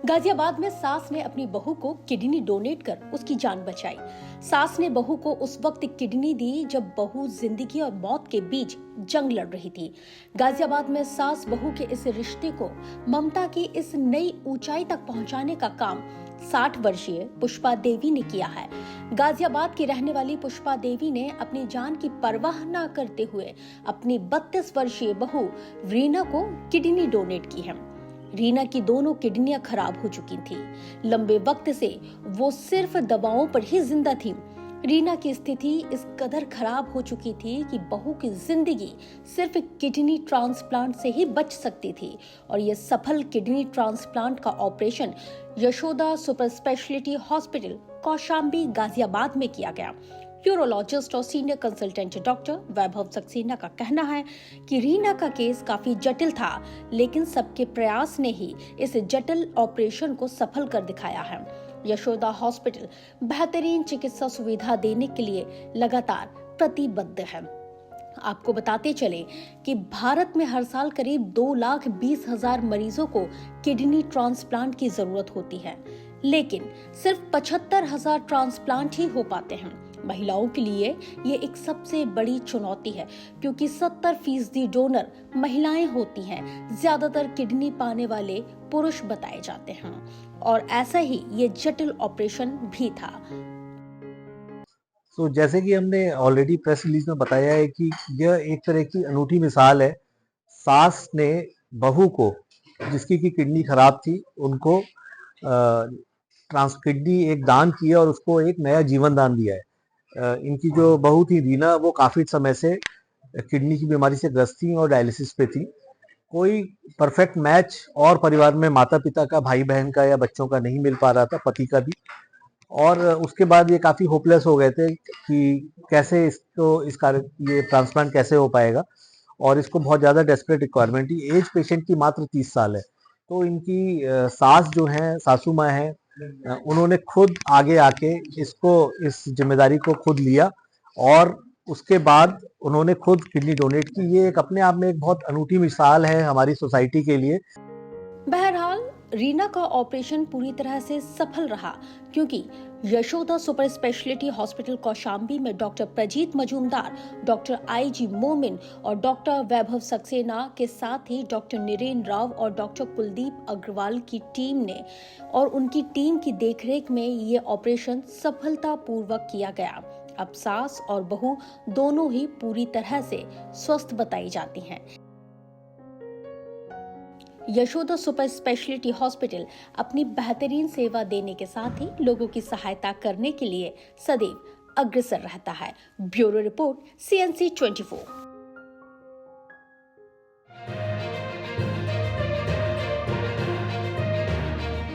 गाजियाबाद में सास ने अपनी बहू को किडनी डोनेट कर उसकी जान बचाई। सास ने बहू को उस वक्त किडनी दी जब बहू जिंदगी और मौत के बीच जंग लड़ रही थी। गाजियाबाद में सास बहू के इस रिश्ते को ममता की इस नई ऊंचाई तक पहुंचाने का काम 60 वर्षीय पुष्पा देवी ने किया है। गाजियाबाद की रहने वाली पुष्पा देवी ने अपनी जान की परवाह न करते हुए अपनी 32 वर्षीय बहू रीना को किडनी डोनेट की है। रीना की दोनों किडनियां खराब हो चुकी थी। लंबे वक्त से वो सिर्फ दवाओं पर ही जिंदा थी। रीना की स्थिति इस कदर खराब हो चुकी थी कि बहू की जिंदगी सिर्फ किडनी ट्रांसप्लांट से ही बच सकती थी और ये सफल किडनी ट्रांसप्लांट का operation Yashoda super speciality hospital Kaushambi Ghaziabad में किया गया। यूरोलॉजिस्ट और सीनियर कंसल्टेंट डॉक्टर वैभव सक्सेना का कहना है कि रीना का केस काफी जटिल था, लेकिन सबके प्रयास ने ही इस जटिल ऑपरेशन को सफल कर दिखाया है। यशोदा हॉस्पिटल बेहतरीन चिकित्सा सुविधा देने के लिए लगातार प्रतिबद्ध है। आपको बताते चले कि भारत में हर साल करीब 2,20,000 मरीजों को किडनी ट्रांसप्लांट की जरूरत होती है, लेकिन सिर्फ 75,000 ट्रांसप्लांट ही हो पाते हैं। महिलाओं के लिए ये एक सबसे बड़ी चुनौती है, क्योंकि 70% डोनर महिलाएं होती हैं। ज्यादातर किडनी पाने वाले पुरुष बताए जाते हैं और ऐसा ही ये जटिल ऑपरेशन भी था। तो जैसे कि हमने ऑलरेडी प्रेस रिलीज में बताया है कि यह एक तरह की अनूठी मिसाल है। सास ने बहू को, जिसकी की किडनी खराब थी, उनको किडनी एक दान किया और उसको एक नया जीवन दान दिया है। इनकी जो बहू थी रीना, वो काफी समय से किडनी की बीमारी से ग्रस्त थी और डायलिसिस पे थी। कोई परफेक्ट मैच और परिवार में माता पिता का, भाई बहन का या बच्चों का नहीं मिल पा रहा था, पति का भी। और उसके बाद ये काफी होपलेस हो गए थे कि कैसे इसको ये ट्रांसप्लांट कैसे हो पाएगा, और इसको बहुत ज्यादा डेस्परेट रिक्वायरमेंट थी। एज पेशेंट की मात्र 30 साल है। तो इनकी सास जो है, सासू माँ है, उन्होंने खुद आगे आके इस जिम्मेदारी को खुद लिया और उसके बाद उन्होंने खुद किडनी डोनेट की। ये एक अपने आप में एक बहुत अनूठी मिसाल है हमारी सोसाइटी के लिए। बहरहाल रीना का ऑपरेशन पूरी तरह से सफल रहा, क्योंकि Yashoda super speciality hospital Kaushambi में डॉक्टर प्रजीत मजूमदार, डॉक्टर IG मोमिन और डॉक्टर वैभव सक्सेना के साथ ही डॉक्टर नीरेन राव और डॉक्टर कुलदीप अग्रवाल की टीम ने और उनकी टीम की देखरेख में ये ऑपरेशन सफलतापूर्वक किया गया। अब सास और बहू दोनों ही पूरी तरह से स्वस्थ बताई जाती हैं। यशोदा सुपर स्पेशलिटी हॉस्पिटल अपनी बेहतरीन सेवा देने के साथ ही लोगों की सहायता करने के लिए सदैव अग्रसर रहता है। Bureau report CNC 24।